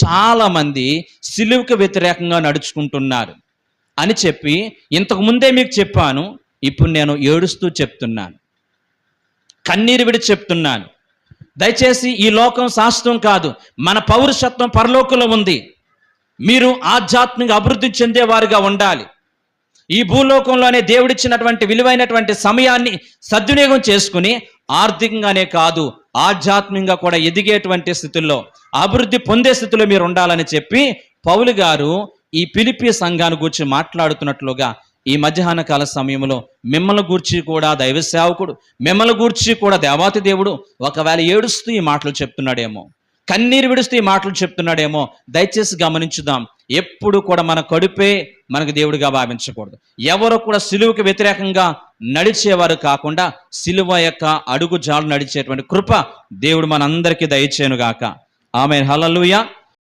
చాలా మంది సిలువకు వ్యతిరేకంగా నడుచుకుంటున్నారు అని చెప్పి ఇంతకు ముందే మీకు చెప్పాను. ఇప్పుడు నేను ఏడుస్తూ చెప్తున్నాను, కన్నీరు విడి చెప్తున్నాను. దయచేసి ఈ లోకం శాశ్వతం కాదు, మన పౌరుషత్వం పరలోకంలో ఉంది. మీరు ఆధ్యాత్మిక అభివృద్ధి చెందేవారుగా ఉండాలి. ఈ భూలోకంలోనే దేవుడిచ్చినటువంటి విలువైనటువంటి సమయాన్ని సద్వినియోగం చేసుకుని ఆర్థికంగానే కాదు ఆధ్యాత్మికంగా కూడా ఎదిగేటువంటి స్థితుల్లో, అభివృద్ధి పొందే స్థితిలో మీరు ఉండాలని చెప్పి పౌలు గారు ఈ ఫిలిప్పీ సంఘాన్ని గూర్చి మాట్లాడుతున్నట్లుగా ఈ మధ్యాహ్న కాల సమయంలో మిమ్మల్ని గూర్చి కూడా దైవ సేవకుడు, మిమ్మల్ని గూర్చి కూడా దేవాతి దేవుడు ఒకవేళ ఏడుస్తూ ఈ మాటలు చెప్తున్నాడేమో, కన్నీరు విడుస్తూ ఈ మాటలు చెప్తున్నాడేమో. దయచేసి గమనించుదాం. ఎప్పుడు కూడా మన కడుపే మనకు దేవుడిగా భావించకూడదు. ఎవరు కూడా సిలువకు వ్యతిరేకంగా నడిచేవారు కాకుండా సిలువ యొక్క అడుగు జాలు నడిచేటువంటి కృప దేవుడు మనందరికీ దయచేయునుగాక. ఆమేన్. హల్లెలూయా.